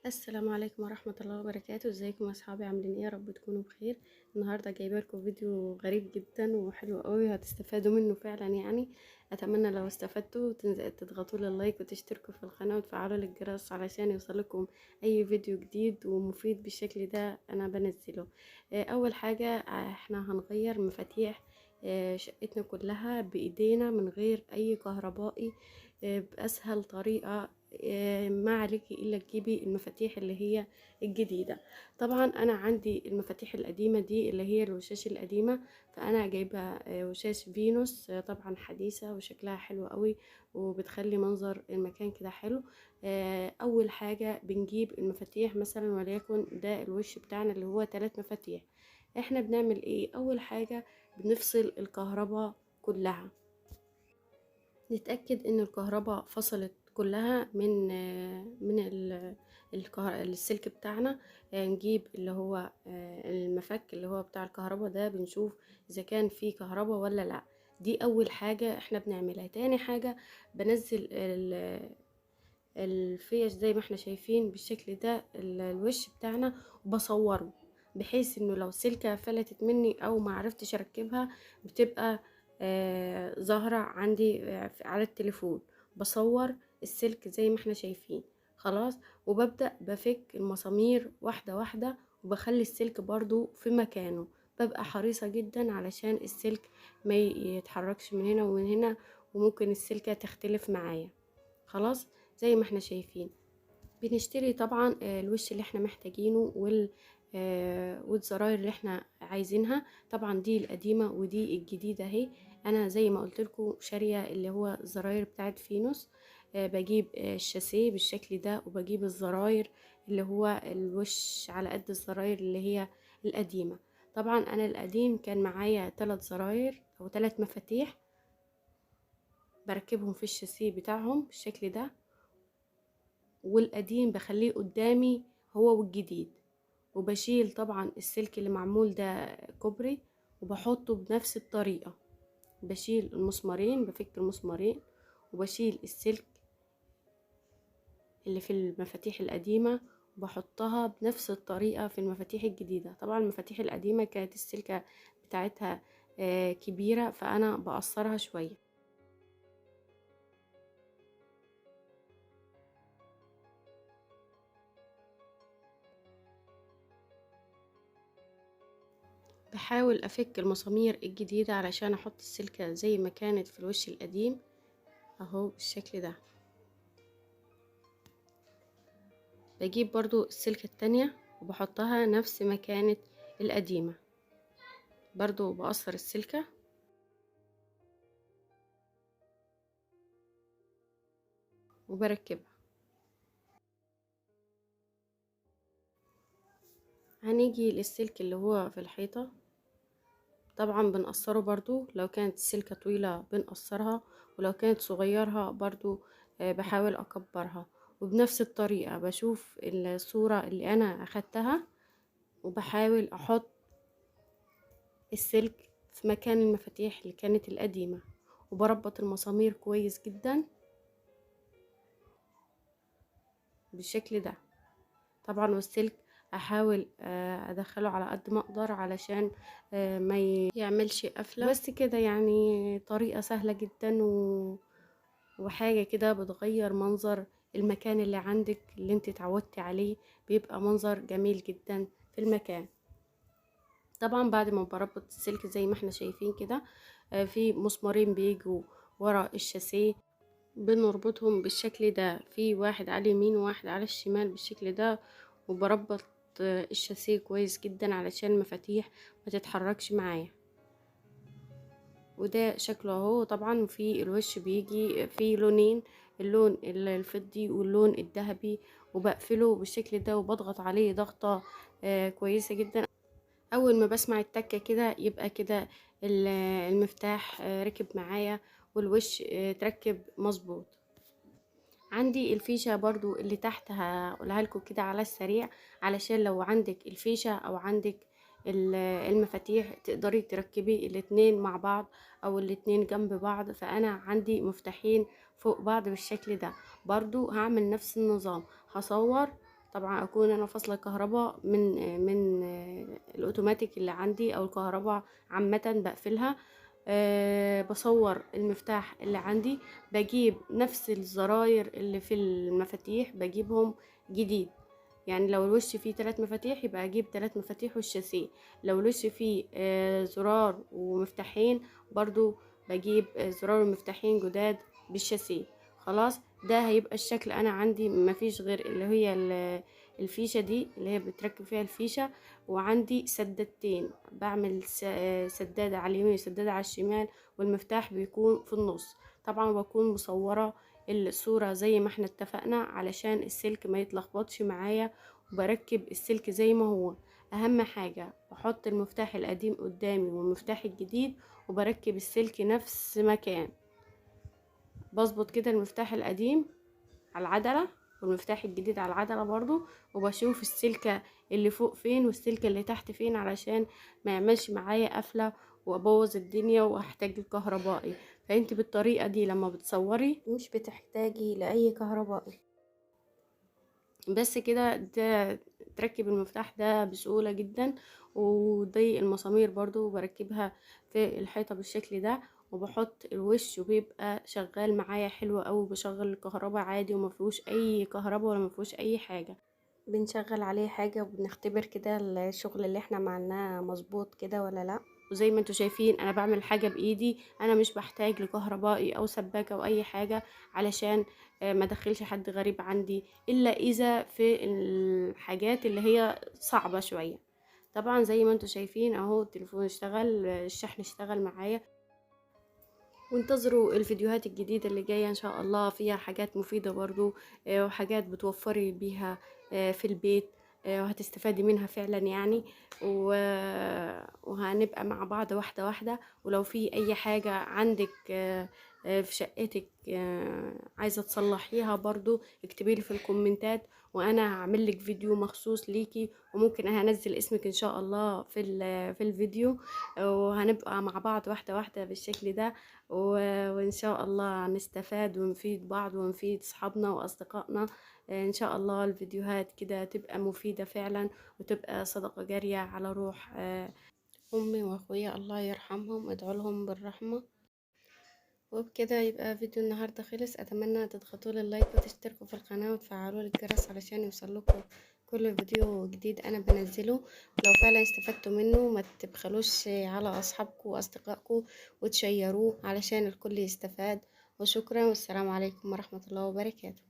السلام عليكم ورحمة الله وبركاته. ازيكم يا اصحابي؟ عاملين ايه؟ يا رب تكونوا بخير. النهارده جايبه لكم فيديو غريب جدا وحلو قوي، هتستفادوا منه فعلا يعني. اتمنى لو استفدتوا تضغطوا لي اللايك وتشتركوا في القناة وتفعلوا الجرس علشان يوصلكم اي فيديو جديد ومفيد بالشكل ده انا بنزله. اول حاجة احنا هنغير مفاتيح شقتنا كلها بايدينا من غير اي كهربائي، باسهل طريقة. ما عليكي الا تجيبي المفاتيح اللي هي الجديده. طبعا انا عندي المفاتيح القديمه دي اللي هي الوشاش القديمه، فانا جايبه وشاش فينوس، طبعا حديثه وشكلها حلو قوي وبتخلي منظر المكان كده حلو. اول حاجه بنجيب المفاتيح مثلا، وليكن ده الوش بتاعنا اللي هو 3 مفاتيح. احنا بنعمل ايه؟ اول حاجه بنفصل الكهرباء كلها، نتأكد ان الكهرباء فصلت كلها من السلك بتاعنا. نجيب اللي هو المفك اللي هو بتاع الكهرباء ده، بنشوف اذا كان فيه كهرباء ولا لا. دي اول حاجة احنا بنعملها. تاني حاجة بنزل الفيش زي ما احنا شايفين بالشكل ده الوش بتاعنا، وبصوره بحيث انه لو سلكة فلتت مني او ما عرفتش اركبها بتبقى ظاهرة عندي على التليفون. بصور السلك زي ما احنا شايفين خلاص، وببدأ بفك المسامير واحدة واحدة، وبخلي السلك برضو في مكانه. ببقى حريصة جدا علشان السلك ما يتحركش من هنا ومن هنا، وممكن السلكة تختلف معايا. خلاص، زي ما احنا شايفين بنشتري طبعا الوش اللي احنا محتاجينه والزراير اللي احنا عايزينها. طبعا دي القديمة ودي الجديدة اهي. انا زي ما قلت لكم شارية اللي هو الزراير بتاعت فينوس. بجيب الشاسيه بالشكل ده، وبجيب الزراير اللي هو الوش على قد الزراير اللي هي القديمة. طبعا انا القديم كان معايا 3 زراير او 3 مفاتيح، بركبهم في الشاسيه بتاعهم بالشكل ده، والقديم بخليه قدامي هو والجديد. وبشيل طبعا السلك اللي معمول ده كوبري، وبحطه بنفس الطريقة. بشيل المسمارين، بفك المسمارين، وبشيل السلك اللي في المفاتيح القديمة وبحطها بنفس الطريقة في المفاتيح الجديدة. طبعا المفاتيح القديمة كانت السلكة بتاعتها كبيرة، فأنا بقصرها شوية. بحاول افك المسامير الجديدة علشان احط السلكة زي ما كانت في الوش القديم اهو بالشكل ده. بجيب برضو السلكة التانية وبحطها نفس ما كانت القديمة، برضو بقصر السلكة وبركبها. هنيجي للسلك اللي هو في الحيطة، طبعا بنقصره برضو. لو كانت السلكة طويلة بنقصرها، ولو كانت صغيرها برضو بحاول اكبرها. وبنفس الطريقة بشوف الصورة اللي انا اخدتها، وبحاول احط السلك في مكان المفاتيح اللي كانت القديمة، وبربط المسامير كويس جدا بالشكل ده. طبعا والسلك احاول ادخله على قد ما اقدر علشان ما يعملش قفلة. بس كده يعني طريقة سهلة جدا وحاجة كده بتغير منظر المكان اللي عندك اللي انت اتعودتي عليه، بيبقى منظر جميل جدا في المكان. طبعا بعد ما بربط السلك زي ما احنا شايفين كده، في مسمارين بيجوا ورا الشاسيه، بنربطهم بالشكل ده، في واحد على اليمين وواحد على الشمال بالشكل ده. وبربط الشاسيه كويس جدا علشان المفاتيح ما تتحركش معايا. وده شكله اهو. طبعا في الوش بيجي في لونين، اللون الفضي واللون الذهبي، وبقفله بالشكل ده وبضغط عليه ضغطة كويسة جدا. اول ما بسمع التكة كده يبقى كده المفتاح ركب معايا، والوش تركب مظبوط. عندي الفيشة برضو اللي تحت هقولها لكم كده على السريع، علشان لو عندك الفيشة او عندك المفاتيح تقدري تركبي الاتنين مع بعض او الاتنين جنب بعض. فانا عندي مفتاحين فوق بعض بالشكل ده. برضو هعمل نفس النظام، هصور طبعا اكون انا فاصله الكهرباء من الاوتوماتيك اللي عندي او الكهرباء عامه بقفلها. بصور المفتاح اللي عندي، بجيب نفس الزراير اللي في المفاتيح بجيبهم جديد. يعني لو الوش فيه 3 مفاتيح يبقى اجيب 3 مفاتيح والشاسيه. لو الوش فيه زرار ومفتاحين برضو بجيب زرار ومفتاحين جداد بالشاسيه. خلاص ده هيبقى الشكل. انا عندي مفيش غير اللي هي الفيشة دي اللي هي بتركب فيها الفيشة، وعندي سدادتين بعمل سدادة على اليمين وسدادة على الشمال، والمفتاح بيكون في النص. طبعا بكون مصورة الصورة زي ما احنا اتفقنا علشان السلك ما يتلخبطش معايا، وبركب السلك زي ما هو. اهم حاجة بحط المفتاح القديم قدامي والمفتاح الجديد وبركب السلك نفس مكان. بظبط كده المفتاح القديم على العجلة والمفتاح الجديد على العجلة برضو، وبشوف السلكة اللي فوق فين والسلكة اللي تحت فين علشان ما يعملش معايا قفلة وابوظ الدنيا واحتاج الكهربائي. فانت بالطريقة دي لما بتصوري مش بتحتاجي لأي كهربائي. بس كده ده تركب المفتاح ده بسهولة جدا. ودي المسامير برضو بركبها في الحيطة بالشكل ده، وبحط الوش وبيبقى شغال معايا حلو قوي. بشغل الكهرباء عادي ومفيهوش اي كهرباء ولا مفيهوش اي حاجة. بنشغل عليه حاجة وبنختبر كده الشغل اللي احنا عملناه مظبوط كده ولا لا. وزي ما انتوا شايفين انا بعمل حاجة بايدي، انا مش بحتاج لكهربائي او سباكة او اي حاجة علشان ما ادخلش حد غريب عندي، الا اذا في الحاجات اللي هي صعبة شوية. طبعا زي ما انتوا شايفين اهو التليفون اشتغل، الشحن اشتغل معايا. وانتظروا الفيديوهات الجديدة اللي جاية ان شاء الله، فيها حاجات مفيدة برضو وحاجات بتوفري بيها في البيت وهتستفادي منها فعلا يعني. وهنبقى مع بعض واحدة واحدة. ولو في اي حاجة عندك في شقتك عايزة تصلحيها برضو اكتبيلي في الكومنتات، وانا هعمل لك فيديو مخصوص ليكي، وممكن هنزل اسمك ان شاء الله في الفيديو. وهنبقى مع بعض واحدة واحدة بالشكل ده. وإن شاء الله نستفاد ونفيد بعض ونفيد صحابنا وأصدقائنا. إن شاء الله الفيديوهات كده تبقى مفيدة فعلا، وتبقى صدقة جارية على روح أمي وأخويا الله يرحمهم، ادعوا لهم بالرحمة. وبكده يبقى فيديو النهاردة خلص. أتمنى تضغطوا لي اللايك وتشتركوا في القناة وتفعلوا الجرس علشان يوصلكوا كل فيديو جديد أنا بنزله. ولو فعلا استفدتوا منه ما تبخلوش على أصحابكم وأصدقائكم وتشيروه علشان الكل يستفاد. وشكرا والسلام عليكم ورحمة الله وبركاته.